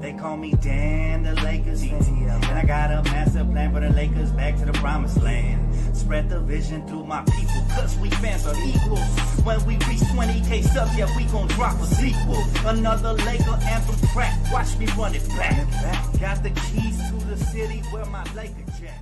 They call me Dan, the Lakers fan. And I got a master plan for the Lakers back to the promised land. Spread the vision through my people, cause we fans are equal. When we reach 20K subs, yeah, we gon' drop a sequel. Another Laker anthem track, watch me run it back. Got the keys to the city where my Laker jet.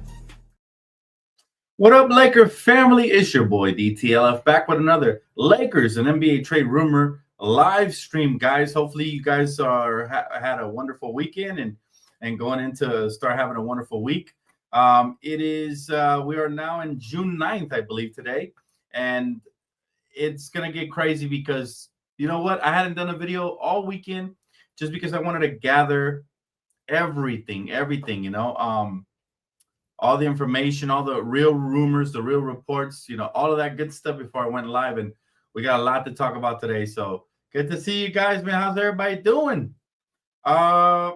What up, Laker family? It's your boy Dtlf back with another Lakers and NBA trade rumor live stream, guys. Hopefully you guys had a wonderful weekend and going into start having a wonderful week. It is we are now in June 9th, I believe, today, and it's gonna get crazy because you know what? I hadn't done a video all weekend just because I wanted to gather everything, you know, all the information, all the real rumors, the real reports, you know, all of that good stuff before I went live. And we got a lot to talk about today. So good to see you guys, man. How's everybody doing? I'm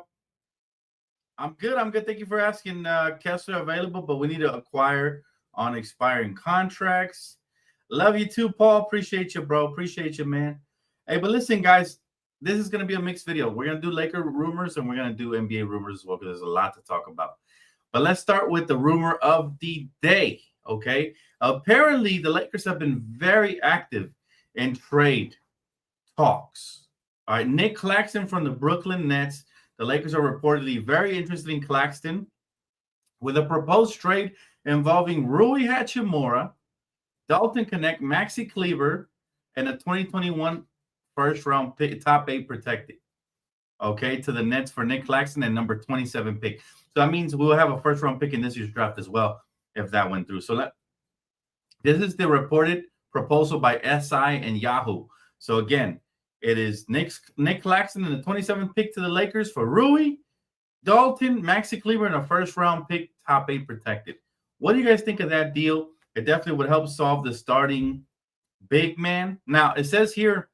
good. Thank you for asking. Kessler available, but we need to acquire on expiring contracts. Love you too, Paul. Appreciate you, bro. Appreciate you, man. Hey, but listen, guys, this is going to be a mixed video. We're going to do Laker rumors and we're going to do NBA rumors as well because there's a lot to talk about. But let's start with the rumor of the day, okay? Apparently, the Lakers have been very active in trade talks. All right, Nick Claxton from the Brooklyn Nets. The Lakers are reportedly very interested in Claxton with a proposed trade involving Rui Hachimura, Dalton Connect, Maxi Kleber, and a 2021 first-round pick, top 8 protected, okay, to the Nets for Nick Claxton and number 27 pick. So that means we'll have a first-round pick in this year's draft as well if that went through. So this is the reported proposal by SI and Yahoo. So again, it is Nick Claxton and the 27th pick to the Lakers for Rui, Dalton, Maxi Kleber, and a first-round pick, top 8 protected. What do you guys think of that deal? It definitely would help solve the starting big man. Now, it says here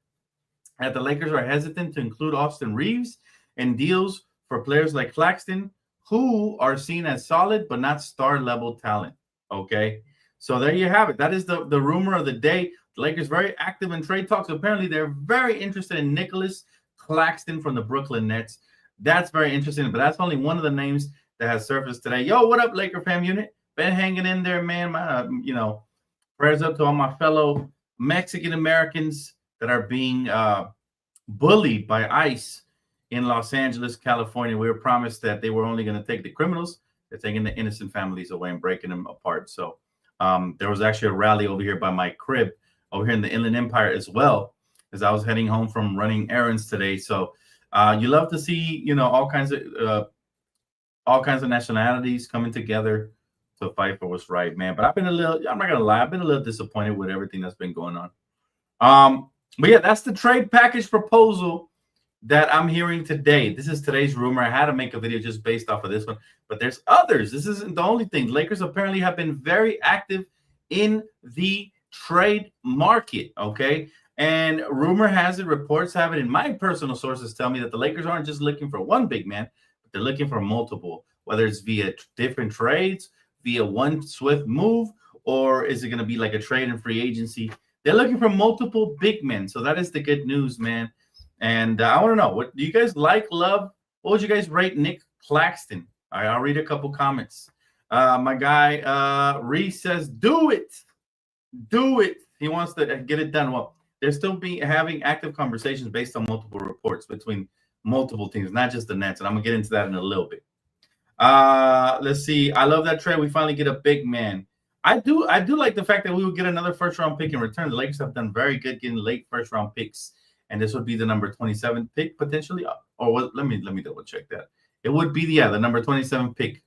that the Lakers are hesitant to include Austin Reeves in deals for players like Claxton, who are seen as solid but not star-level talent, okay? So there you have it. That is the rumor of the day. The Lakers very active in trade talks. Apparently, they're very interested in Nicholas Claxton from the Brooklyn Nets. That's very interesting, but that's only one of the names that has surfaced today. Yo, what up, Laker fam unit? Been hanging in there, man. My, you know, prayers up to all my fellow Mexican-Americans that are being bullied by ICE in Los Angeles, California. We were promised that they were only going to take the criminals. They're taking the innocent families away and breaking them apart. So there was actually a rally over here by my crib over here in the Inland Empire as well, as I was heading home from running errands today. So you love to see, you know, all kinds of nationalities coming together to fight for what's right, man. But I'm not going to lie, I've been a little disappointed with everything that's been going on. But yeah, that's the trade package proposal that I'm hearing today. This is today's rumor. I had to make a video just based off of this one, but there's others. This isn't the only thing. Lakers apparently have been very active in the trade market, okay? And rumor has it, reports have it, and my personal sources tell me that the Lakers aren't just looking for one big man, but they're looking for multiple, whether it's via different trades, via one swift move, or is it going to be like a trade and free agency? They're looking for multiple big men. So that is the good news, man. And I want to know, what do you guys like, love? What would you guys rate Nick Claxton? All right, I'll read a couple comments. My guy Reese says, do it. He wants to get it done. Well, they're still having active conversations based on multiple reports between multiple teams, not just the Nets. And I'm gonna get into that in a little bit. Let's see. I love that trade. We finally get a big man. I do like the fact that we would get another first-round pick in return. The Lakers have done very good getting late first-round picks. And this would be the number 27 pick potentially. Or what? Let me double check that. It would be the number 27 pick.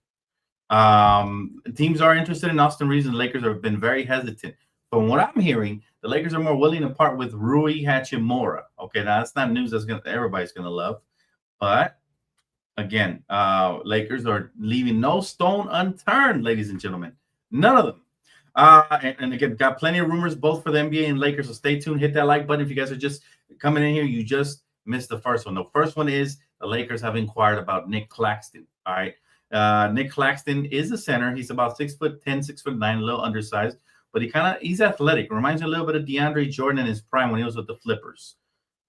Teams are interested in Austin Reeves, and the Lakers have been very hesitant. From what I'm hearing, the Lakers are more willing to part with Rui Hachimura. Okay, now that's not news everybody's gonna love. But again, Lakers are leaving no stone unturned, ladies and gentlemen. None of them. And again, got plenty of rumors both for the NBA and Lakers. So stay tuned. Hit that like button if you guys are just coming in here. You just missed the first one. The first one is the Lakers have inquired about Nick Claxton. All right. Nick Claxton is a center. He's about 6'10", 6'9", a little undersized, but he's athletic. Reminds me a little bit of DeAndre Jordan in his prime when he was with the Flippers.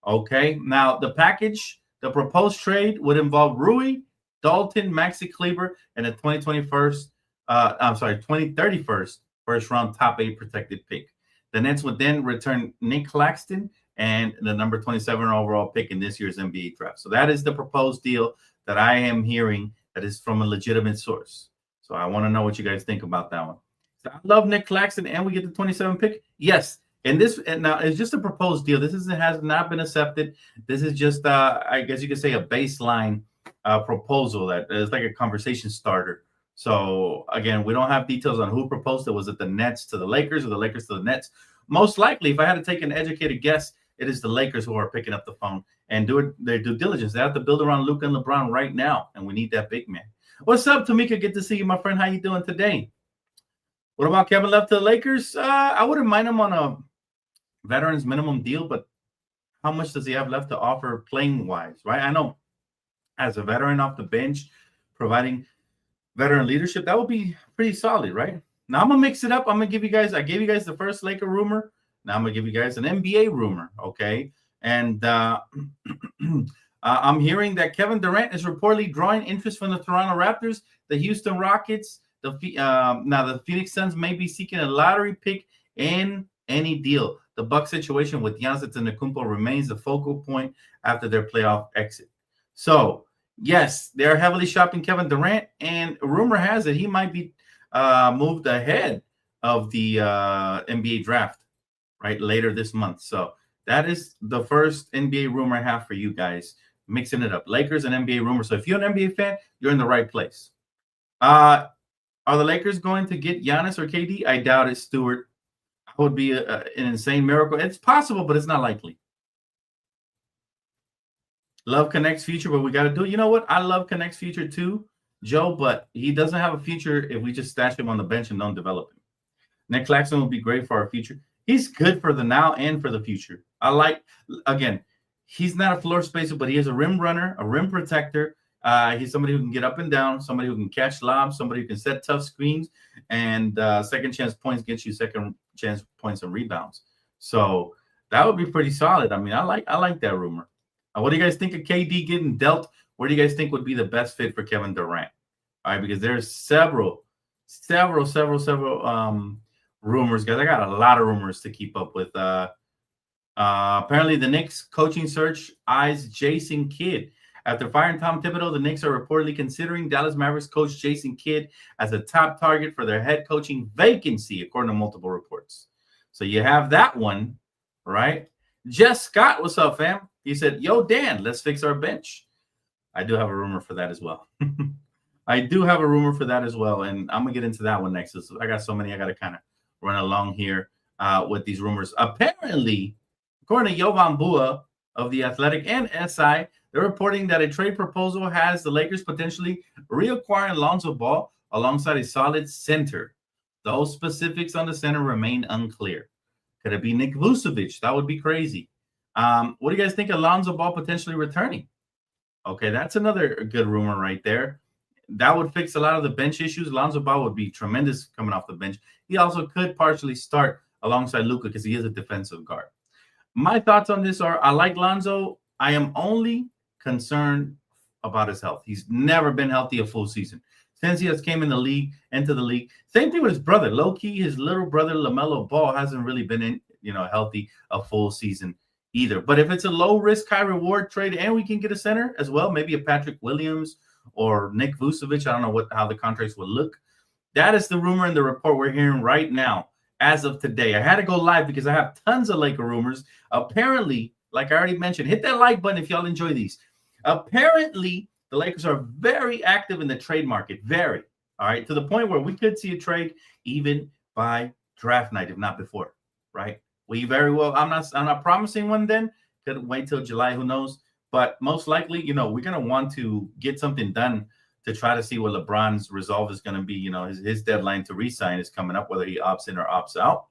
Okay. Now the package The proposed trade would involve Rui, Dalton, Maxi Kleber, and a 2031 first round top 8 protected pick. The Nets would then return Nick Claxton and the number 27 overall pick in this year's NBA draft. So that is the proposed deal that I am hearing that is from a legitimate source. So I want to know what you guys think about that one. So I love Nick Claxton, and we get the 27 pick. Yes. And now it's just a proposed deal. This has not been accepted. This is just, I guess you could say, a baseline proposal that is like a conversation starter. So again, we don't have details on who proposed it. Was it the Nets to the Lakers or the Lakers to the Nets? Most likely, if I had to take an educated guess, it is the Lakers who are picking up the phone and doing their due diligence. They have to build around Luka and LeBron right now, and we need that big man. What's up, Tamika? Good to see you, my friend. How you doing today? What about Kevin Love to the Lakers? I wouldn't mind him on a veterans minimum deal, but how much does he have left to offer playing wise, right? I know as a veteran off the bench, providing veteran leadership, that would be pretty solid, right? Now I'm gonna mix it up. I gave you guys the first Laker rumor. Now I'm gonna give you guys an NBA rumor, okay? And I'm hearing that Kevin Durant is reportedly drawing interest from the Toronto Raptors, the Houston Rockets. Now the Phoenix Suns may be seeking a lottery pick in any deal. The Bucks situation with Giannis Antetokounmpo remains the focal point after their playoff exit. So yes, they're heavily shopping Kevin Durant, and rumor has it he might be moved ahead of the NBA draft, right, later this month. So that is the first NBA rumor I have for you guys, mixing it up. Lakers and NBA rumor. So if you're an NBA fan, you're in the right place. Are the Lakers going to get Giannis or KD? I doubt it, Stuart. Would be an insane miracle. It's possible, but it's not likely. Love Connect's future, but we got to do it. You know what? I love Connect's future too, Joe, but he doesn't have a future if we just stash him on the bench and don't develop him. Nick Claxton will be great for our future. He's good for the now and for the future. Again, he's not a floor spacer, but he is a rim runner, a rim protector. He's somebody who can get up and down, somebody who can catch lobs, somebody who can set tough screens, and second chance points gets you second chance points and rebounds. So that would be pretty solid. I mean, I like that rumor. What do you guys think of KD getting dealt? Where do you guys think would be the best fit for Kevin Durant? All right, because there's several rumors, guys. I got a lot of rumors to keep up with. Apparently, the Knicks coaching search eyes Jason Kidd. After firing Tom Thibodeau, the Knicks are reportedly considering Dallas Mavericks coach Jason Kidd as a top target for their head coaching vacancy, according to multiple reports. So you have that one, right? Jess Scott, what's up, fam? He said, yo, Dan, let's fix our bench. I do have a rumor for that as well. And I'm going to get into that one next. So I got so many I got to kind of run along here with these rumors. Apparently, according to Jovan Bua of The Athletic and SI, they're reporting that a trade proposal has the Lakers potentially reacquiring Lonzo Ball alongside a solid center. Those specifics on the center remain unclear. Could it be Nick Vucevic? That would be crazy. What do you guys think of Lonzo Ball potentially returning? Okay, that's another good rumor right there. That would fix a lot of the bench issues. Lonzo Ball would be tremendous coming off the bench. He also could partially start alongside Luka because he is a defensive guard. My thoughts on this are I like Lonzo. I am only concerned about his health. He's never been healthy a full season since he has came into the league. Same thing with his brother. Low-key, his little brother LaMelo Ball hasn't really been healthy a full season either. But if it's a low-risk, high-reward trade and we can get a center as well, maybe a Patrick Williams or Nick Vucevic, I don't know how the contracts would look. That is the rumor and the report we're hearing right now as of today. I had to go live because I have tons of Laker rumors. Apparently, like I already mentioned, hit that like button if y'all enjoy these. Apparently, the Lakers are very active in the trade market. Very. All right. To the point where we could see a trade even by draft night, if not before. Right. We very well. I'm not promising one then. Could wait till July. Who knows? But most likely, we're going to want to get something done to try to see what LeBron's resolve is going to be. His deadline to re-sign is coming up, whether he opts in or opts out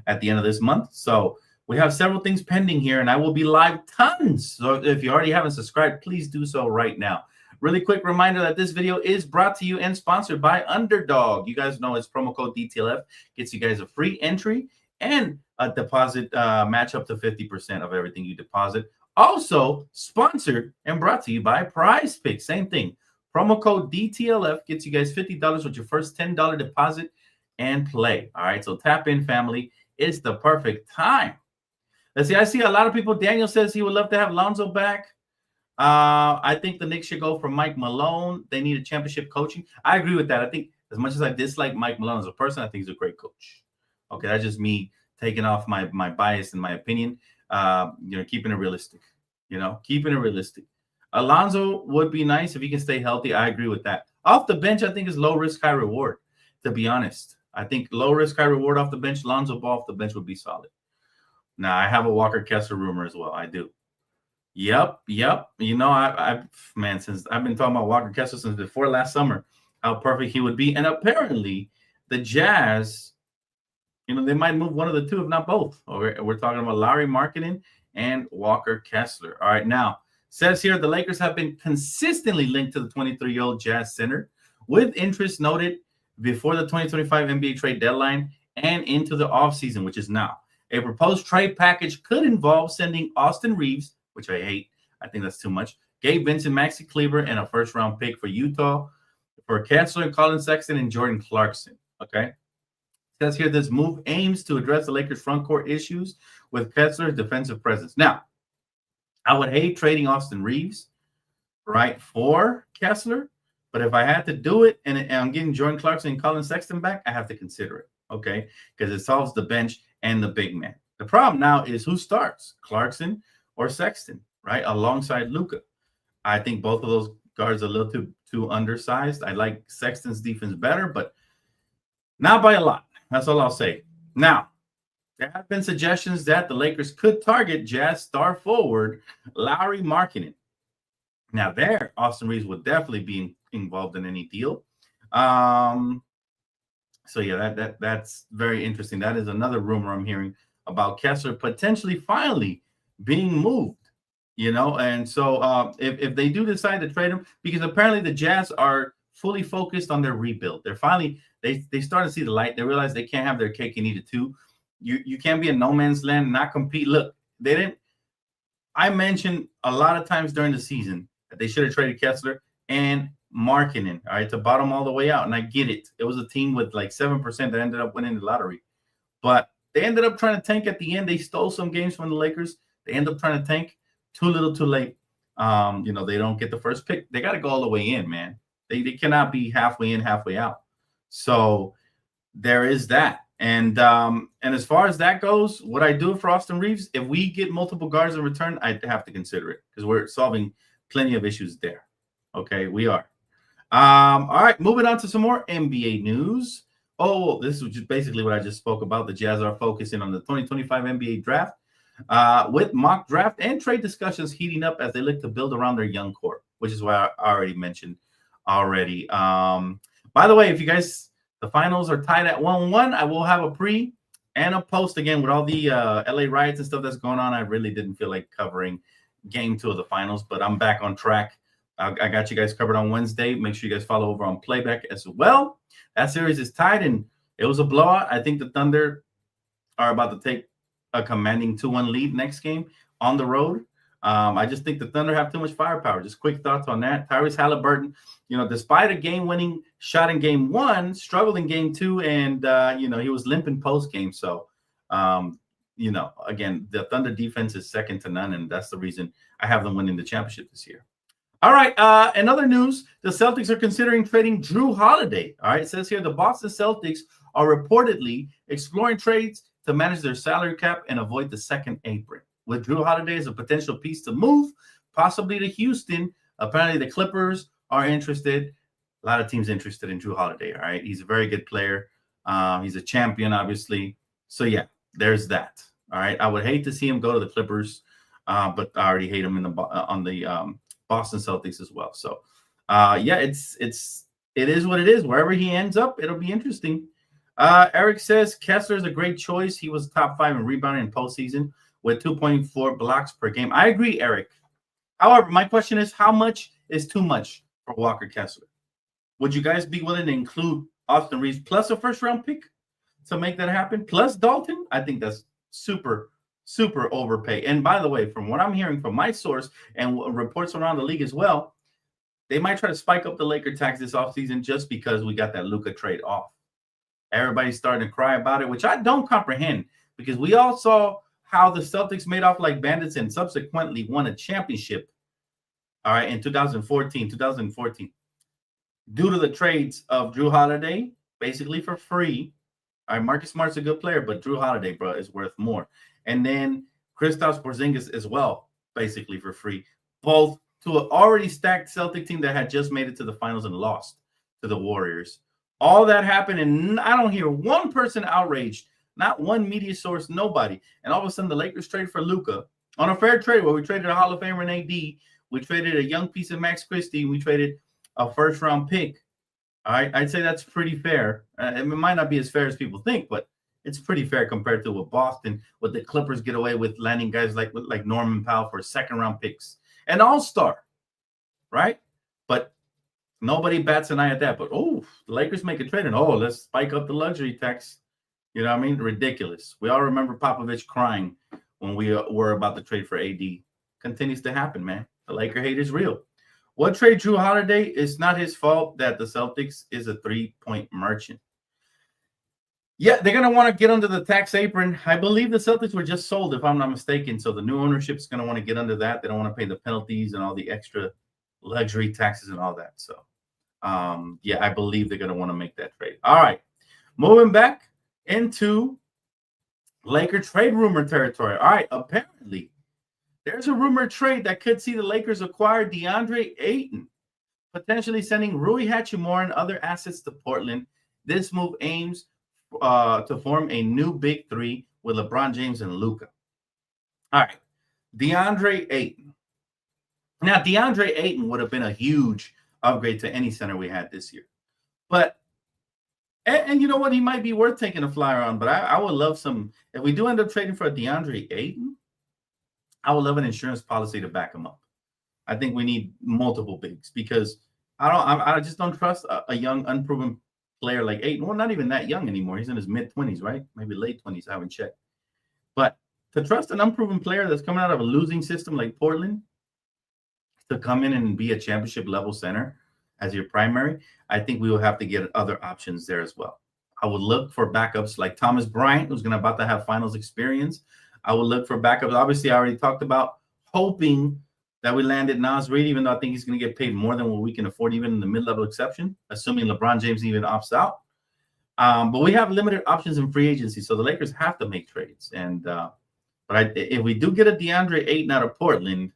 at the end of this month. So we have several things pending here, and I will be live tons. So if you already haven't subscribed, please do so right now. Really quick reminder that this video is brought to you and sponsored by Underdog. You guys know it's promo code DTLF. Gets you guys a free entry and a deposit match up to 50% of everything you deposit Also sponsored and brought to you by Prize Picks. Same thing. Promo code DTLF gets you guys $50 with your first $10 deposit and play. All right, so tap in, family. It's the perfect time. Let's see. I see a lot of people. Daniel says he would love to have Lonzo back. I think the Knicks should go for Mike Malone. They need a championship coaching. I agree with that. I think as much as I dislike Mike Malone as a person, I think he's a great coach. Okay, that's just me taking off my bias and my opinion. Keeping it realistic. Keeping it realistic. Alonzo would be nice if he can stay healthy. I agree with that. Off the bench, I think is low risk, high reward. To be honest, I think low risk, high reward off the bench. Lonzo Ball off the bench would be solid. Now I have a Walker Kessler rumor as well. I do. Yep. Since I've been talking about Walker Kessler since before last summer, how perfect he would be. And apparently the Jazz, they might move one of the two, if not both. We're talking about Lauri Markkanen and Walker Kessler. All right. Now, says here the Lakers have been consistently linked to the 23-year-old Jazz center with interest noted before the 2025 NBA trade deadline and into the offseason, which is now. A proposed trade package could involve sending Austin Reeves, which I hate. I think that's too much. Gabe Vincent, Maxi Kleber, and a first-round pick for Utah for Kessler and Colin Sexton and Jordan Clarkson. Okay. It says here this move aims to address the Lakers' front court issues with Kessler's defensive presence. Now, I would hate trading Austin Reeves, right, for Kessler. But if I had to do it and I'm getting Jordan Clarkson and Colin Sexton back, I have to consider it. Okay. Because it solves the bench and the big man. The problem now is who starts, Clarkson or Sexton, right, alongside Luka. I think both of those guards are a little too undersized. I like Sexton's defense better, but not by a lot. That's all I'll say. Now, there have been suggestions that the Lakers could target Jazz star forward Lauri Markkanen. Now, there, Austin Reeves would definitely be involved in any deal. So yeah, that's very interesting. That is another rumor I'm hearing about Kessler potentially finally being moved, and so if they do decide to trade him, because apparently the Jazz are fully focused on their rebuild. They're finally they start to see the light. They realize they can't have their cake and eat it too. You can't be in no man's land and not compete. Look, they didn't. I mentioned a lot of times during the season that they should have traded Kessler and Markkanen, all right, to bottom all the way out. And I get it. It was a team with like 7% that ended up winning the lottery. But they ended up trying to tank at the end. They stole some games from the Lakers. They end up trying to tank too little too late. They don't get the first pick. They got to go all the way in, man. They cannot be halfway in, halfway out. So there is that. And as far as that goes, what I do for Austin Reeves, if we get multiple guards in return, I'd have to consider it because we're solving plenty of issues there. Okay, we are. All right, moving on to some more NBA news. Oh, this is just basically what I just spoke about. The Jazz are focusing on the 2025 NBA draft with mock draft and trade discussions heating up as they look to build around their young core, which is what I already mentioned already. By the way, if you guys, the finals are tied at 1-1, I will have a pre and a post again with all the LA riots and stuff that's going on. I really didn't feel like covering game 2 of the finals, but I'm back on track. I got you guys covered on Wednesday. Make sure you guys follow over on Playback as well. That series is tied, and it was a blowout. I think the Thunder are about to take a commanding 2-1 lead next game on the road. I just think the Thunder have too much firepower. Just quick thoughts on that. Tyrese Halliburton, despite a game-winning shot in game 1, struggled in game 2, and, he was limping post-game. So, again, the Thunder defense is second to none, and that's the reason I have them winning the championship this year. All right, in other news, the Celtics are considering trading Drew Holiday. All right, it says here the Boston Celtics are reportedly exploring trades to manage their salary cap and avoid the second apron. With Drew Holiday as a potential piece to move, possibly to Houston. Apparently, the Clippers are interested. A lot of teams interested in Drew Holiday, all right? He's a very good player. He's a champion, obviously. So, yeah, there's that, all right? I would hate to see him go to the Clippers, but I already hate him on the Boston Celtics as well. So, it is what it is. Wherever he ends up, it'll be interesting. Eric says Kessler is a great choice. He was top 5 in rebounding in postseason with 2.4 blocks per game. I agree, Eric. However, my question is, how much is too much for Walker Kessler? Would you guys be willing to include Austin Reeves plus a first-round pick to make that happen? Plus Dalton? I think that's super super overpay. And by the way, from what I'm hearing from my source and reports around the league as well, they might try to spike up the Laker tax this offseason just because we got that Luka trade off. Everybody's starting to cry about it, which I don't comprehend, because we all saw how the Celtics made off like bandits and subsequently won a championship, all right, in 2014, due to the trades of Drew Holiday, basically for free. All right, Marcus Smart's a good player, but Drew Holiday, bro, is worth more. And then Kristaps Porzingis as well, basically for free. Both to an already stacked Celtic team that had just made it to the finals and lost to the Warriors. All that happened, and I don't hear one person outraged, not one media source, nobody. And all of a sudden, the Lakers traded for Luka on a fair trade where we traded a Hall of Famer in AD. We traded a young piece of Max Christie. We traded a first-round pick. All right, I'd say that's pretty fair. It might not be as fair as people think, but it's pretty fair compared to what Boston, what the Clippers get away with, landing guys like Norman Powell for second-round picks. An all-star, right? But nobody bats an eye at that. But, the Lakers make a trade, and, let's spike up the luxury tax. You know what I mean? Ridiculous. We all remember Popovich crying when we were about to trade for AD. Continues to happen, man. The Laker hate is real. What trade Drew Holiday? It's not his fault that the Celtics is a three-point merchant. Yeah, they're going to want to get under the tax apron. I believe the Celtics were just sold, if I'm not mistaken. So the new ownership is going to want to get under that. They don't want to pay the penalties and all the extra luxury taxes and all that. So, I believe they're going to want to make that trade. All right, moving back into Laker trade rumor territory. All right, apparently there's a rumor trade that could see the Lakers acquire Deandre Ayton, potentially sending Rui Hachimura and other assets to Portland. This move aims to form a new big three with LeBron James and Luka. All right, Deandre Ayton. Now, Deandre Ayton would have been a huge upgrade to any center we had this year. But, and you know what? He might be worth taking a flyer on, but I would love some. If we do end up trading for a Deandre Ayton, I would love an insurance policy to back him up. I think we need multiple bigs because I just don't trust a young, unproven player like Ayton. Well, not even that young anymore. He's in his mid-20s, right? Maybe late 20s. I haven't checked. But to trust an unproven player that's coming out of a losing system like Portland to come in and be a championship-level center as your primary, I think we will have to get other options there as well. I would look for backups like Thomas Bryant, who's about to have finals experience. I would look for backups. Obviously, I already talked about hoping that we landed Naz Reid, even though I think he's going to get paid more than what we can afford, even in the mid-level exception, assuming LeBron James even opts out. But we have limited options in free agency, so the Lakers have to make trades. And if we do get a Deandre Ayton out of Portland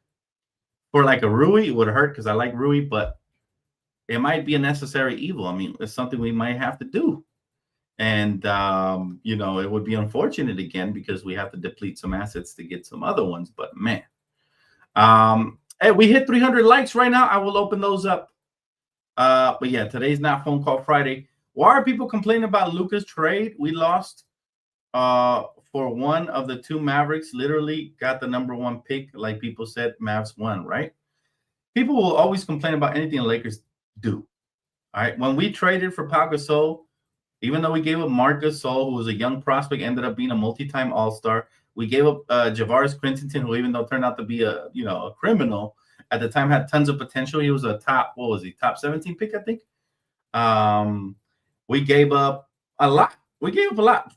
for like a Rui, it would hurt because I like Rui, but it might be a necessary evil. I mean, it's something we might have to do. And, it would be unfortunate again because we have to deplete some assets to get some other ones. But, man. Hey, we hit 300 likes right now. I will open those up. But, yeah, today's not Phone Call Friday. Why are people complaining about Luka's trade? We lost for one of the two Mavericks. Literally got the number one pick. Like people said, Mavs won, right? People will always complain about anything the Lakers do. All right. When we traded for Pau Gasol, even though we gave up Marc Gasol, who was a young prospect, ended up being a multi-time All-Star. We gave up Javaris Crittenton, who even though turned out to be a criminal, at the time had tons of potential. He was a top 17 pick, I think. We gave up a lot.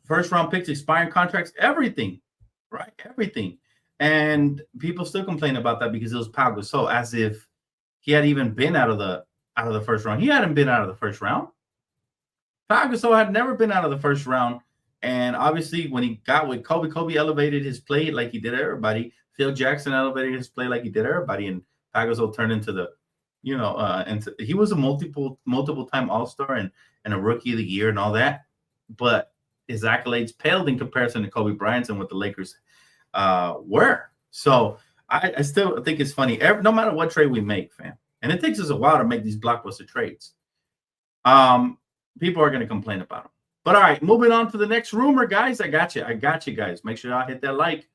First-round picks, expiring contracts, everything, right? Everything. And people still complain about that because it was Pau Gasol, as if he had even been out of the first round. He hadn't been out of the first round. Pau Gasol had never been out of the first round. And obviously, when he got with Kobe elevated his play like he did everybody. Phil Jackson elevated his play like he did everybody. And Pau Gasol turned into the, he was a multiple-time All-Star and a Rookie of the Year and all that. But his accolades paled in comparison to Kobe Bryant's and what the Lakers were. So I still think it's funny. No matter what trade we make, fam, and it takes us a while to make these blockbuster trades, people are going to complain about them. But all right, moving on to the next rumor, guys. I got you, guys. Make sure y'all hit that like.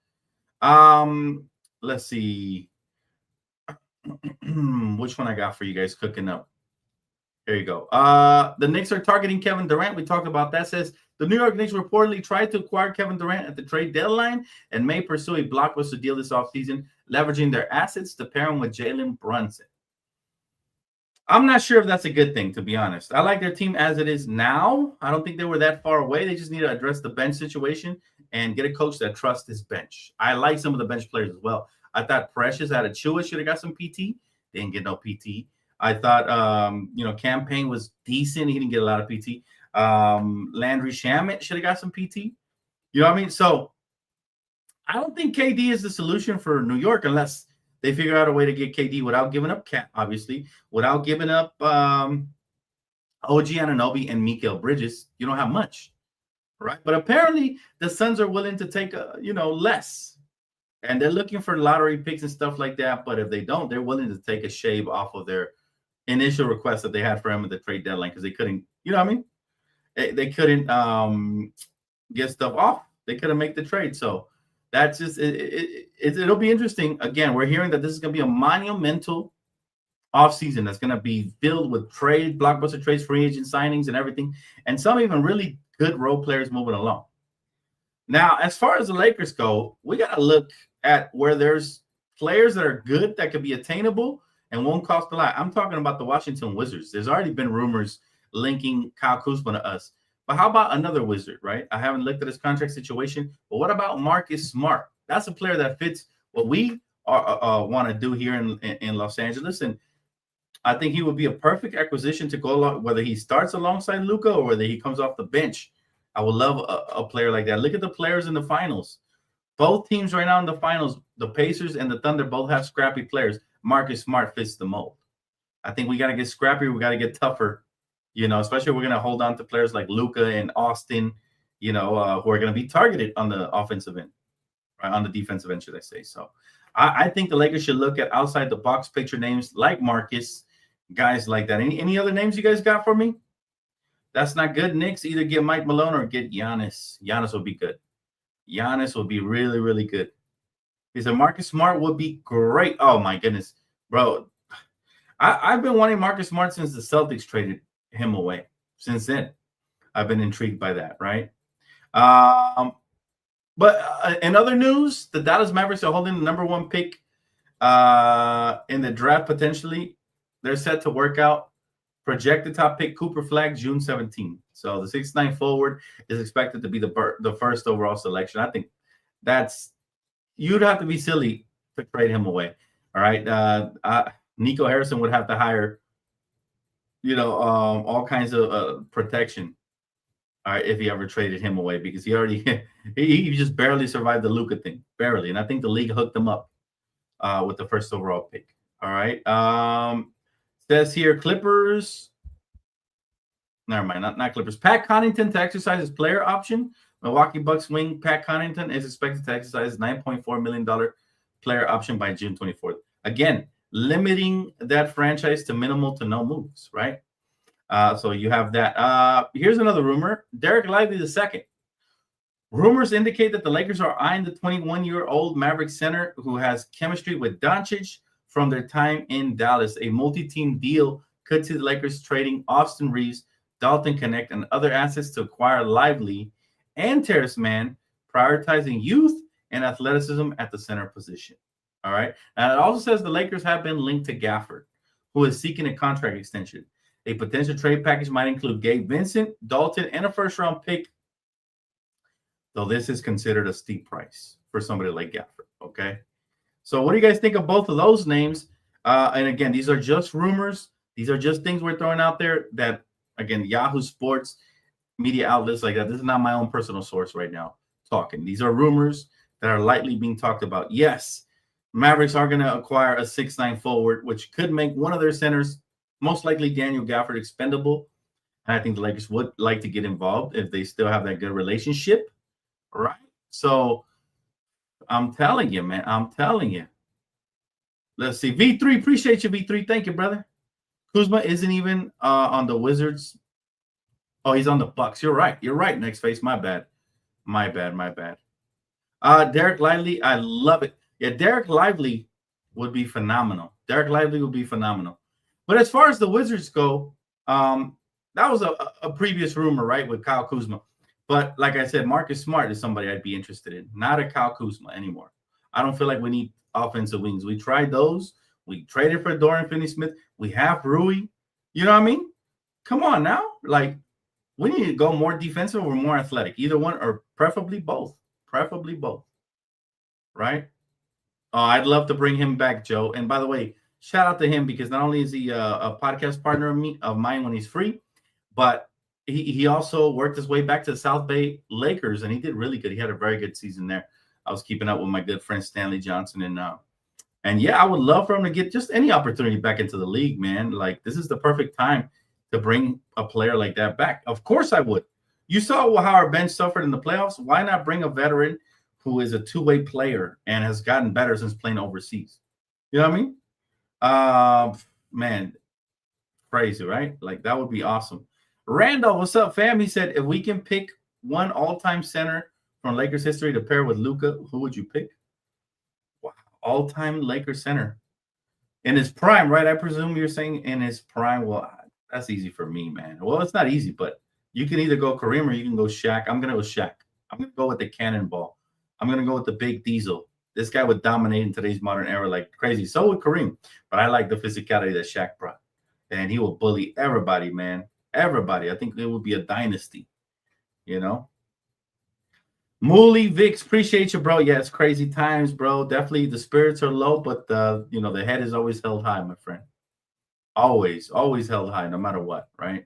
Let's see. Which one I got for you guys cooking up? There you go. The Knicks are targeting Kevin Durant. We talked about that. Says The New York Knicks reportedly tried to acquire Kevin Durant at the trade deadline and may pursue a blockbuster deal this offseason, leveraging their assets to pair him with Jalen Brunson. I'm not sure if that's a good thing, to be honest. I like their team as it is now. I don't think they were that far away. They just need to address the bench situation and get a coach that trusts his bench. I like some of the bench players as well. I thought Precious out of Chua should have got some PT. Didn't get no PT. I thought, Campaign was decent. He didn't get a lot of PT. Landry Shamet should have got some PT. You know what I mean? So I don't think KD is the solution for New York unless they figure out a way to get KD without giving up Cat, obviously, without giving up OG Anunoby and Mikal Bridges. You don't have much, right? But apparently the Suns are willing to take less, and they're looking for lottery picks and stuff like that. But if they don't, they're willing to take a shave off of their initial request that they had for him at the trade deadline because they couldn't, they couldn't get stuff off. They couldn't make the trade, so. That's just it'll be interesting. Again, we're hearing that this is going to be a monumental offseason that's going to be filled with blockbuster trades, free agent signings, and everything, and some even really good role players moving along. Now, as far as the Lakers go, we got to look at where there's players that are good that could be attainable and won't cost a lot. I'm talking about the Washington Wizards. There's already been rumors linking Kyle Kuzma to us. But how about another Wizard, right? I haven't looked at his contract situation, but what about Marcus Smart? That's a player that fits what we want to do here in Los Angeles, and I think he would be a perfect acquisition to go along, whether he starts alongside Luka or whether he comes off the bench. I would love a player like that. Look at the players in the finals. Both teams right now in the finals, the Pacers and the Thunder, both have scrappy players. Marcus Smart fits the mold. I think we got to get scrappy. We got to get tougher. Especially we're going to hold on to players like Luka and Austin, who are going to be targeted on the offensive end, right? On the defensive end, should I say. So I think the Lakers should look at outside the box picture names like Marcus, guys like that. Any other names you guys got for me? That's not good. Knicks, either get Mike Malone or get Giannis. Giannis would be good. Giannis would be really, really good. He said Marcus Smart would be great. Oh, my goodness. Bro, I've been wanting Marcus Smart since the Celtics traded him away. Since then, I've been intrigued by that, right? But in other news, the Dallas Mavericks are holding the number 1 pick in the draft potentially. They're set to work out projected top pick Cooper Flagg June 17. So the 6'9" forward is expected to be the first overall selection. I think you'd have to be silly to trade him away. All right, Nico Harrison would have to hire all kinds of protection, all right, if he ever traded him away, because he just barely survived the Luka thing, barely, and I think the league hooked him up with the first overall pick. All right, says here Clippers. Never mind, not Clippers. Pat Connaughton to exercise his player option. Milwaukee Bucks wing Pat Connaughton is expected to exercise $9.4 million player option by June 24th. Again, limiting that franchise to minimal to no moves, right? So you have that. Here's another rumor. Derek Lively II. Rumors indicate that the Lakers are eyeing the 21-year-old Maverick center who has chemistry with Doncic from their time in Dallas. A multi-team deal could see the Lakers trading Austin Reeves, Dalton Connect, and other assets to acquire Lively and Terrence Mann, prioritizing youth and athleticism at the center position. All right. And it also says the Lakers have been linked to Gafford, who is seeking a contract extension. A potential trade package might include Gabe Vincent, Dalton, and a first-round pick, though this is considered a steep price for somebody like Gafford. Okay. So what do you guys think of both of those names? And again, these are just rumors. These are just things we're throwing out there that, again, Yahoo Sports, media outlets like that. This is not my own personal source right now talking. These are rumors that are lightly being talked about. Yes, Mavericks are going to acquire a 6'9" forward, which could make one of their centers, most likely Daniel Gafford, expendable. And I think the Lakers would like to get involved if they still have that good relationship, right? So I'm telling you, man. I'm telling you. Let's see. V3, appreciate you, V3. Thank you, brother. Kuzma isn't even on the Wizards. Oh, he's on the Bucks. You're right. You're right, Next Face. My bad. My bad. Derek Lively, I love it. Yeah, Derek Lively would be phenomenal. But as far as the Wizards go, that was a previous rumor, right, with Kyle Kuzma. But like I said, Marcus Smart is somebody I'd be interested in, not a Kyle Kuzma anymore. I don't feel like we need offensive wings. We tried those. We traded for Dorian Finney-Smith. We have Rui. You know what I mean? Come on now. Like, we need to go more defensive or more athletic. Either one, or preferably both. Preferably both. Right? Oh, I'd love to bring him back, Joe. And by the way, shout out to him, because not only is he a podcast partner of mine when he's free, but he also worked his way back to the South Bay Lakers, and he did really good. He had a very good season there. I was keeping up with my good friend Stanley Johnson, and yeah, I would love for him to get just any opportunity back into the league, man. Like, this is the perfect time to bring a player like that back. Of course I would. You saw how our bench suffered in the playoffs. Why not bring a veteran who is a two-way player and has gotten better since playing overseas? You know what I mean? Man, crazy, right? Like, that would be awesome. Randall, what's up, fam? He said, if we can pick one all-time center from Lakers history to pair with Luka, who would you pick? Wow, all-time Lakers center. In his prime, right? I presume you're saying in his prime. Well, that's easy for me, man. Well, it's not easy, but you can either go Kareem or you can go Shaq. I'm going to go Shaq. I'm going to go with the cannonball. I'm going to go with the big diesel. This guy would dominate in today's modern era like crazy. So would Kareem. But I like the physicality that Shaq brought. And he will bully everybody, man. Everybody. I think it would be a dynasty, you know. Mooly Vix, appreciate you, bro. Yeah, it's crazy times, bro. Definitely the spirits are low, but the head is always held high, my friend. Always held high, no matter what, right?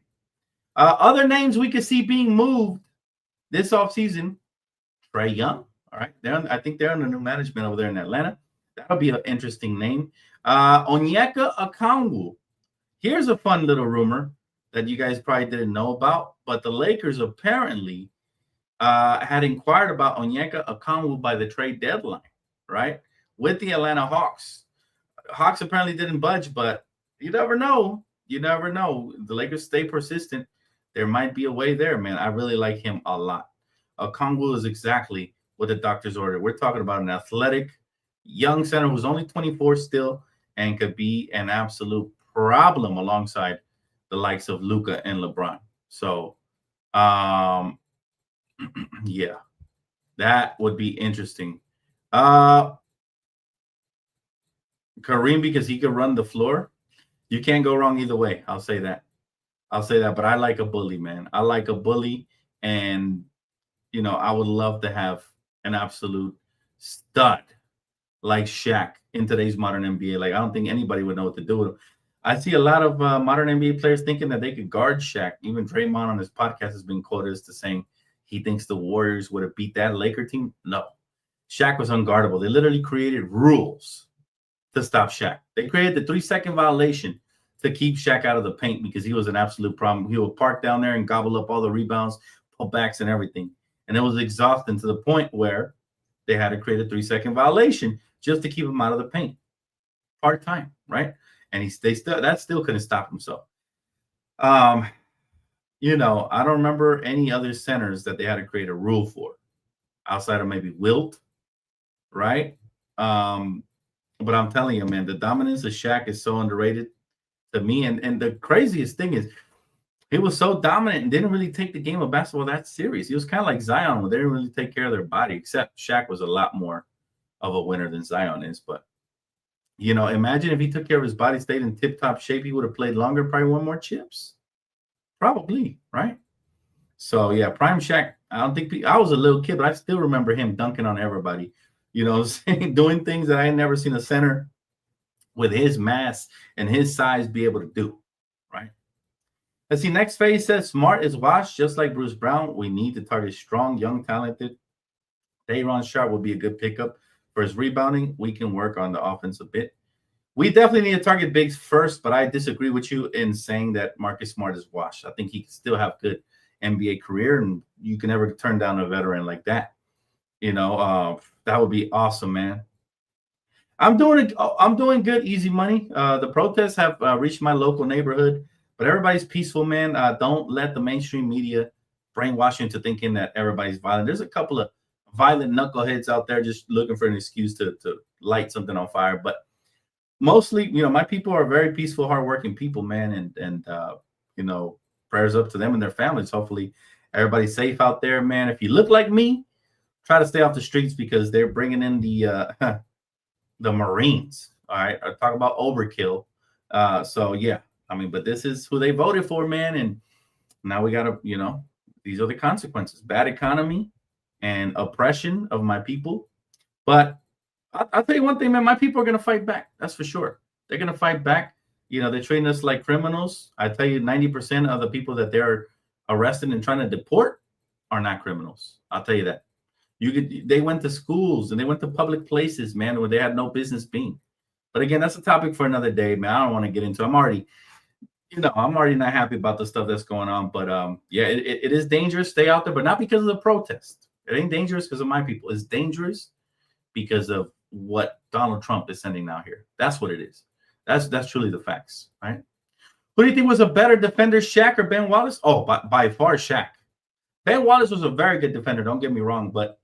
Other names we could see being moved this offseason, Trae Young. All right, I think they're under new management over there in Atlanta. That'll be an interesting name. Onyeka Okongwu. Here's a fun little rumor that you guys probably didn't know about, but the Lakers apparently had inquired about Onyeka Okongwu by the trade deadline, right, with the Atlanta Hawks. Hawks apparently didn't budge, but you never know. You never know. The Lakers stay persistent. There might be a way there, man. I really like him a lot. Okongwu is exactly what the doctors ordered. We're talking about an athletic young center who's only 24 still and could be an absolute problem alongside the likes of Luka and LeBron. So, yeah, that would be interesting. Kareem, because he could run the floor. You can't go wrong either way. I'll say that. But I like a bully, man. I like a bully. And, I would love to have an absolute stud like Shaq in today's modern NBA. Like, I don't think anybody would know what to do with him. I see a lot of modern NBA players thinking that they could guard Shaq. Even Draymond on his podcast has been quoted as to saying he thinks the Warriors would have beat that Laker team. No. Shaq was unguardable. They literally created rules to stop Shaq. They created the 3-second violation to keep Shaq out of the paint because he was an absolute problem. He would park down there and gobble up all the rebounds, putbacks, and everything. And it was exhausting to the point where they had to create a 3-second violation just to keep him out of the paint. Part-time, right? And that still couldn't stop him. So, I don't remember any other centers that they had to create a rule for outside of maybe Wilt, right? But I'm telling you, man, the dominance of Shaq is so underrated to me. And the craziest thing is he was so dominant and didn't really take the game of basketball that serious. He was kind of like Zion, where they didn't really take care of their body, except Shaq was a lot more of a winner than Zion is. But, imagine if he took care of his body, stayed in tip-top shape, he would have played longer, probably won more chips. Probably, right? So, yeah, prime Shaq, I don't think I was a little kid, but I still remember him dunking on everybody, doing things that I had never seen a center with his mass and his size be able to do, right? Let's see, next phase says Smart is washed, just like Bruce Brown. We need to target strong, young, talented. Day'Ron Sharp will be a good pickup. For his rebounding, we can work on the offense a bit. We definitely need to target bigs first, but I disagree with you in saying that Marcus Smart is washed. I think he can still have good NBA career, and you can never turn down a veteran like that. That would be awesome, man. I'm doing good, easy money. The protests have reached my local neighborhood, but everybody's peaceful, man. Don't let the mainstream media brainwash you into thinking that everybody's violent. There's a couple of violent knuckleheads out there just looking for an excuse to light something on fire. But mostly, my people are very peaceful, hardworking people, man. And prayers up to them and their families. Hopefully Everybody's safe out there, man. If you look like me, try to stay off the streets because they're bringing in the Marines. All right, I talk about overkill. So yeah, I mean, but this is who they voted for, man, and now we gotta, these are the consequences: bad economy and oppression of my people. But I'll tell you one thing, man. My people are gonna fight back. That's for sure. They're gonna fight back. They're treating us like criminals. I tell you, 90% of the people that they're arrested and trying to deport are not criminals. I'll tell you that. They went to schools and they went to public places, man, where they had no business being. But again, that's a topic for another day, man. I don't want to get into it. I'm already not happy about the stuff that's going on. But yeah, it is dangerous. Stay out there, but not because of the protest. It ain't dangerous because of my people. It's dangerous because of what Donald Trump is sending out here. That's what it is. That's truly the facts, right? Who do you think was a better defender, Shaq or Ben Wallace? Oh, by far, Shaq. Ben Wallace was a very good defender. Don't get me wrong, but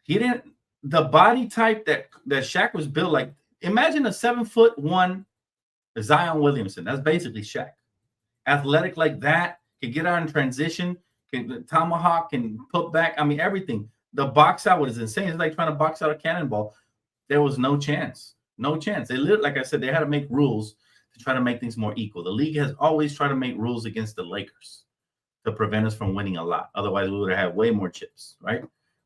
he didn't. The body type that Shaq was built like. Imagine a 7'1" Zion Williamson. That's basically Shaq. Athletic like that, can get out in transition, can tomahawk, can put back. I mean, everything. The box out was insane. It's like trying to box out a cannonball. There was no chance. No chance. Like I said, they had to make rules to try to make things more equal. The league has always tried to make rules against the Lakers to prevent us from winning a lot. Otherwise, we would have had way more chips, right?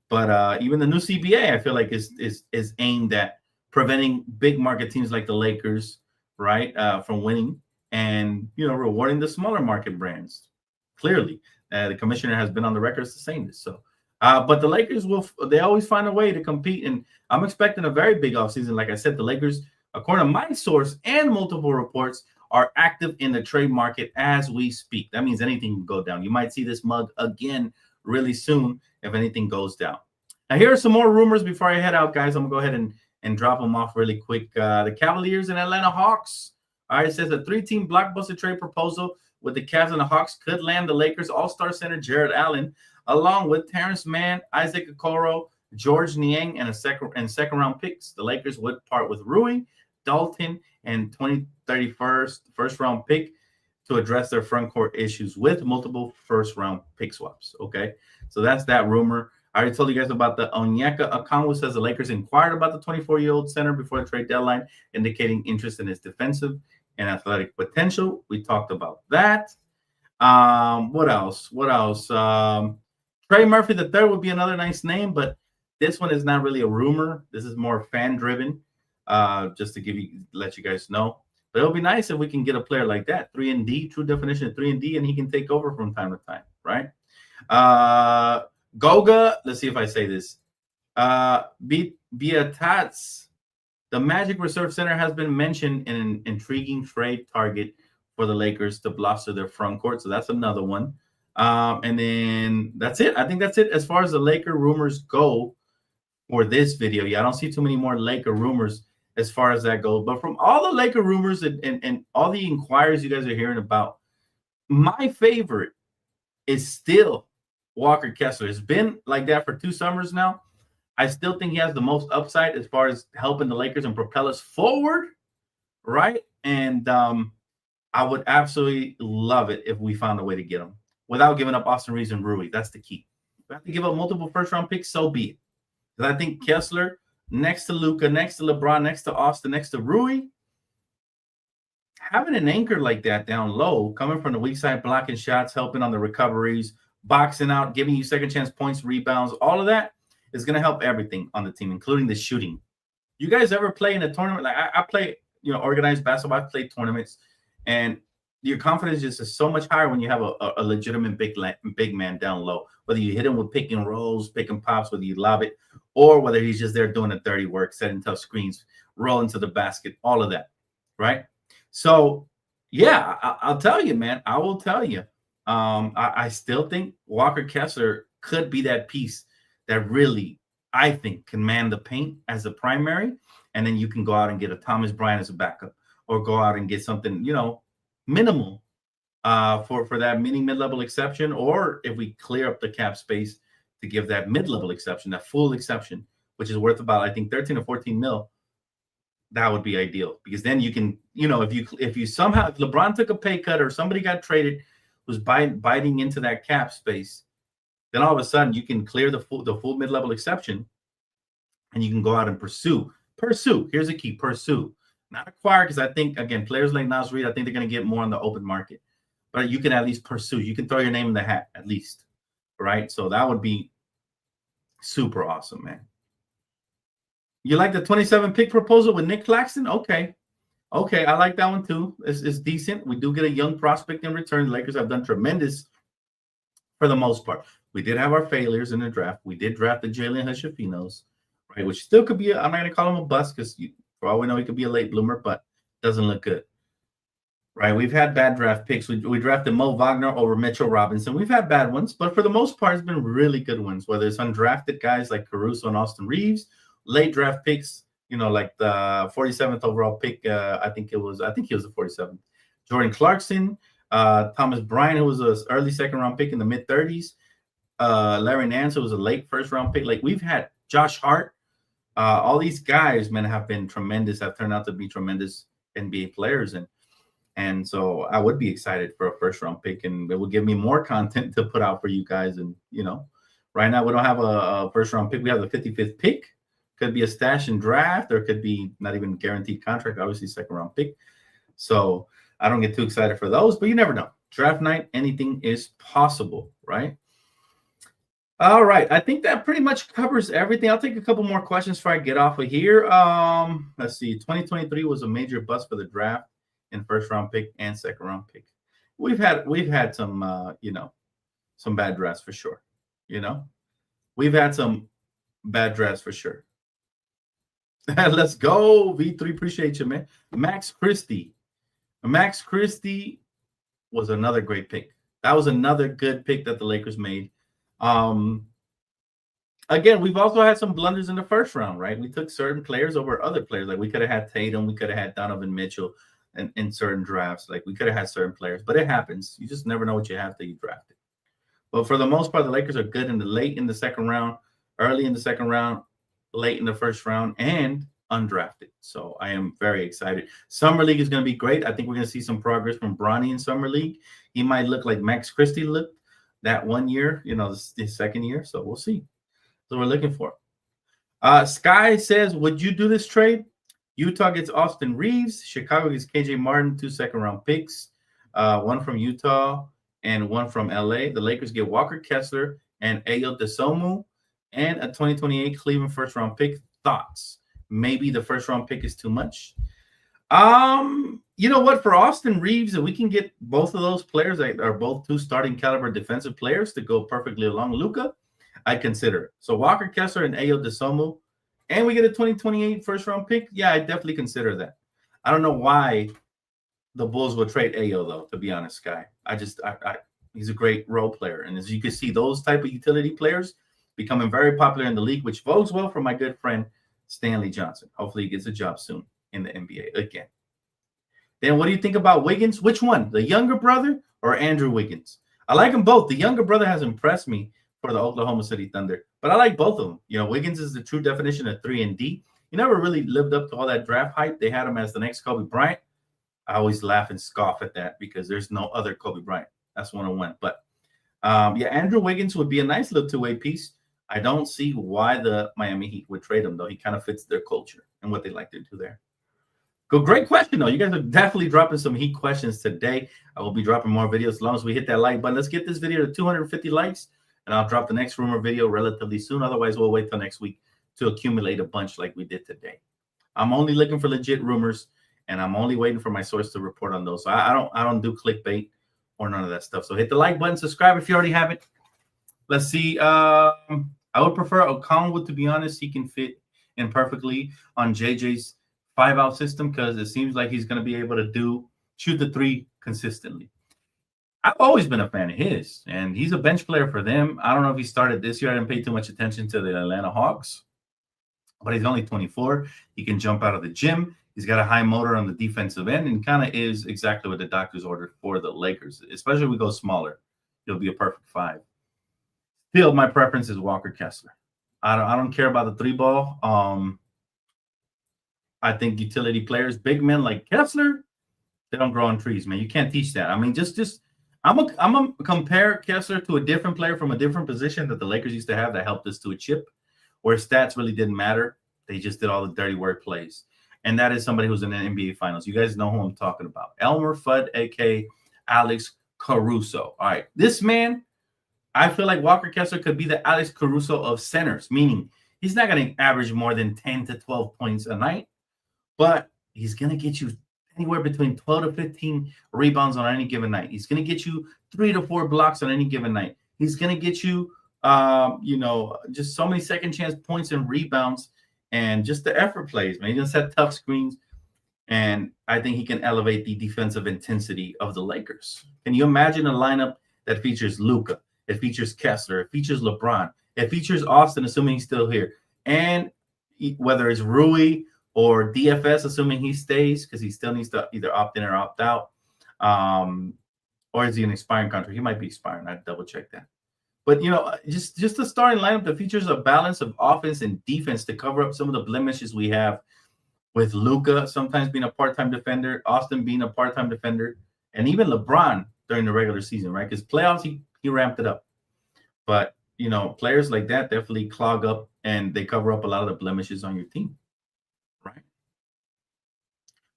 But even the new CBA, I feel like is aimed at preventing big market teams like the Lakers, right, from winning and, rewarding the smaller market brands. Clearly, the commissioner has been on the record saying this. So, but the Lakers they always find a way to compete. And I'm expecting a very big offseason. Like I said, the Lakers, according to my source and multiple reports, are active in the trade market as we speak. That means anything can go down. You might see this mug again really soon if anything goes down. Now, here are some more rumors before I head out, guys. I'm going to go ahead and drop them off really quick. The Cavaliers and Atlanta Hawks. All right, it says a 3-team blockbuster trade proposal with the Cavs and the Hawks could land the Lakers all-star center Jared Allen, along with Terrence Mann, Isaac Okoro, George Niang, and second-round picks. The Lakers would part with Rui, Dalton, and 2031 first-round pick to address their front court issues with multiple first-round pick swaps. Okay, so that's that rumor. I already told you guys about the Onyeka Okongwu says the Lakers inquired about the 24-year-old center before the trade deadline, indicating interest in his defensive and athletic potential. We talked about that. What else? Trey Murphy III would be another nice name, but this one is not really a rumor. This is more fan-driven, just to let you guys know. But it'll be nice if we can get a player like that, 3-and-D, true definition of 3-and-D, and he can take over from time to time, right? Goga, let's see if I say this. Biatats, the Magic Reserve Center, has been mentioned in an intriguing trade target for the Lakers to bolster their front court. So that's another one. And then that's it. I think that's it as far as the Laker rumors go for this video. Yeah, I don't see too many more Laker rumors as far as that goes. But from all the Laker rumors and all the inquiries you guys are hearing about, my favorite is still Walker Kessler. It's been like that for 2 summers now. I still think he has the most upside as far as helping the Lakers and propel us forward, right? And I would absolutely love it if we found a way to get him without giving up Austin Reeves and Rui. That's the key. If we have to give up multiple first-round picks, so be it. Because I think Kessler, next to Luka, next to LeBron, next to Austin, next to Rui, having an anchor like that down low, coming from the weak side, blocking shots, helping on the recoveries, boxing out, giving you second chance points, rebounds, all of that is going to help everything on the team, including the shooting. You guys ever play in a tournament? Like I play, organized basketball. I play tournaments, and your confidence just is so much higher when you have a legitimate big man down low. Whether you hit him with pick and rolls, pick and pops, whether you lob it, or whether he's just there doing the dirty work, setting tough screens, rolling to the basket, all of that, right? So, yeah, I'll tell you, man. I will tell you. I still think Walker Kessler could be that piece that really, I think, can man the paint as a primary, and then you can go out and get a Thomas Bryant as a backup, or go out and get something, minimal for that mid-level exception, or if we clear up the cap space to give that mid-level exception, that full exception, which is worth about, I think, 13 or 14 mil, that would be ideal, because then you can, if you somehow, if LeBron took a pay cut or somebody got traded, was biting into that cap space, then all of a sudden you can clear the full mid-level exception, and you can go out and pursue. Here's the key: pursue, not acquire. Because I think, again, players like Nas Reed, I think they're going to get more on the open market. But you can at least pursue. You can throw your name in the hat at least, right? So that would be super awesome, man. You like the 27 pick proposal with Nick Claxton? Okay, I like that one too. It's decent. We do get a young prospect in return. The Lakers have done tremendous for the most part. We did have our failures in the draft. We did draft the Jalen Hushafinos, right? Which still could be, I'm not going to call him a bust because for all we know, he could be a late bloomer, but doesn't look good, right? We've had bad draft picks. We drafted Mo Wagner over Mitchell Robinson. We've had bad ones, but for the most part, it's been really good ones, whether it's undrafted guys like Caruso and Austin Reeves, late draft picks, like the 47th overall pick. I think he was the 47th. Jordan Clarkson, Thomas Bryant, who was an early second-round pick in the mid-30s. Larry Nance, who was a late first-round pick. Like, we've had Josh Hart. All these guys, man, have been tremendous, have turned out to be tremendous NBA players. And so I would be excited for a first-round pick, and it will give me more content to put out for you guys. And, right now we don't have a first-round pick. We have the 55th pick. Could be a stash and draft, or could be not even guaranteed contract, obviously second-round pick. So I don't get too excited for those, but you never know. Draft night, anything is possible, right? All right. I think that pretty much covers everything. I'll take a couple more questions before I get off of here. Let's see. 2023 was a major bust for the draft and first-round pick and second-round pick. We've had some, some bad drafts for sure. We've had some bad drafts for sure. Let's go, V3. Appreciate you, man. Max Christie was another great pick. That was another good pick that the Lakers made. Again, we've also had some blunders in the first round, right? We took certain players over other players. Like, we could have had Tatum, we could have had Donovan Mitchell in certain drafts. Like, we could have had certain players, but it happens. You just never know what you have till you draft it. But for the most part, the Lakers are good in the late in the second round, early in the second round, late in the first round, and undrafted. So I am very excited. Summer League is going to be great. I think we're going to see some progress from Bronny in Summer League. He might look like Max Christie looked that 1 year, the second year. So we'll see. So we're looking for. Sky says, would you do this trade? Utah gets Austin Reeves. Chicago gets KJ Martin, 2 second-round picks, one from Utah and one from LA. The Lakers get Walker Kessler and Ayo Dosunmu and a 2028 Cleveland first-round pick. Thoughts? Maybe the first-round pick is too much. You know what? For Austin Reeves, if we can get both of those players that are both 2 starting caliber defensive players to go perfectly along Luka, I'd consider it. So Walker Kessler and Ayo Dosunmu, and we get a 2028 first-round pick, yeah, I definitely consider that. I don't know why the Bulls would trade Ayo, though, to be honest, Sky. He's a great role player. And as you can see, those type of utility players becoming very popular in the league, which bodes well for my good friend Stanley Johnson. Hopefully he gets a job soon in the NBA again. Then what do you think about Wiggins? Which one? The younger brother or Andrew Wiggins? I like them both. The younger brother has impressed me for the Oklahoma City Thunder, but I like both of them. Wiggins is the true definition of 3 and D. He never really lived up to all that draft hype. They had him as the next Kobe Bryant. I always laugh and scoff at that because there's no other Kobe Bryant. That's 101. But Andrew Wiggins would be a nice little two-way piece. I don't see why the Miami Heat would trade him, though. He kind of fits their culture and what they like to do there. Great question, though. You guys are definitely dropping some Heat questions today. I will be dropping more videos as long as we hit that like button. Let's get this video to 250 likes, and I'll drop the next rumor video relatively soon. Otherwise, we'll wait till next week to accumulate a bunch like we did today. I'm only looking for legit rumors, and I'm only waiting for my source to report on those. So I don't do clickbait or none of that stuff. So hit the like button, subscribe if you already haven't. Let's see. I would prefer Okongwu, to be honest. He can fit in perfectly on JJ's 5-out system because it seems like he's going to be able to shoot the 3 consistently. I've always been a fan of his, and he's a bench player for them. I don't know if he started this year. I didn't pay too much attention to the Atlanta Hawks, but he's only 24. He can jump out of the gym. He's got a high motor on the defensive end and kind of is exactly what the doctors ordered for the Lakers, especially if we go smaller. He'll be a perfect 5. Still, my preference is Walker Kessler. I don't care about the 3-ball. I think utility players, big men like Kessler, they don't grow on trees, man. You can't teach that. I mean, I'm gonna compare Kessler to a different player from a different position that the Lakers used to have that helped us to a chip, where stats really didn't matter. They just did all the dirty work plays. And that is somebody who's in the NBA Finals. You guys know who I'm talking about. Elmer Fudd, a.k.a. Alex Caruso. All right. This man, I feel like Walker Kessler could be the Alex Caruso of centers, meaning he's not going to average more than 10 to 12 points a night, but he's going to get you anywhere between 12 to 15 rebounds on any given night. He's going to get you 3 to 4 blocks on any given night. He's going to get you, just so many second chance points and rebounds and just the effort plays, man. He's going to set tough screens, and I think he can elevate the defensive intensity of the Lakers. Can you imagine a lineup that features Luka? It features Kessler. It features LeBron. It features Austin, assuming he's still here. And whether it's Rui or DFS, assuming he stays, because he still needs to either opt in or opt out. Or is he an expiring contract? He might be expiring. I'd double check that. But, just the starting lineup that features a balance of offense and defense to cover up some of the blemishes we have with Luka sometimes being a part-time defender, Austin being a part-time defender, and even LeBron during the regular season, right? Because playoffs, he ramped it up. But, players like that definitely clog up and they cover up a lot of the blemishes on your team, right?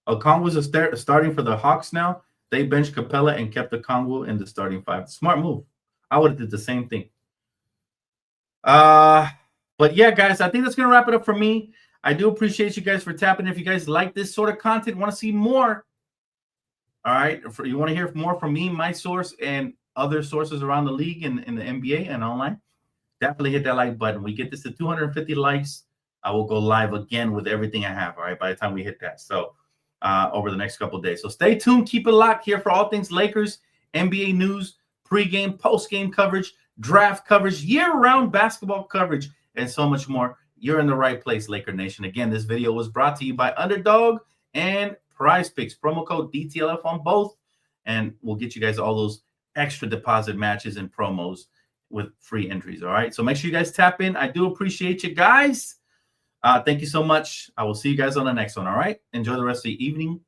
Okongwu's starting for the Hawks now. They benched Capella and kept Okongwu in the starting five. Smart move. I would have did the same thing. But yeah, guys, I think that's going to wrap it up for me. I do appreciate you guys for tapping. If you guys like this sort of content, want to see more, all right, you want to hear more from me, my source, and other sources around the league and in the NBA and online, definitely hit that like button. We get this to 250 likes, I will go live again with everything I have, all right, by the time we hit that. So over the next couple of days. So stay tuned. Keep it locked here for all things Lakers, NBA news, pre-game, post-game coverage, draft coverage, year-round basketball coverage, and so much more. You're in the right place, Laker Nation. Again, this video was brought to you by Underdog and Prize Picks. Promo code DTLF on both, and we'll get you guys all those extra deposit matches and promos with free entries, all right? So make sure you guys tap in. I do appreciate you guys. Thank you so much. I will see you guys on the next one, all right? Enjoy the rest of the evening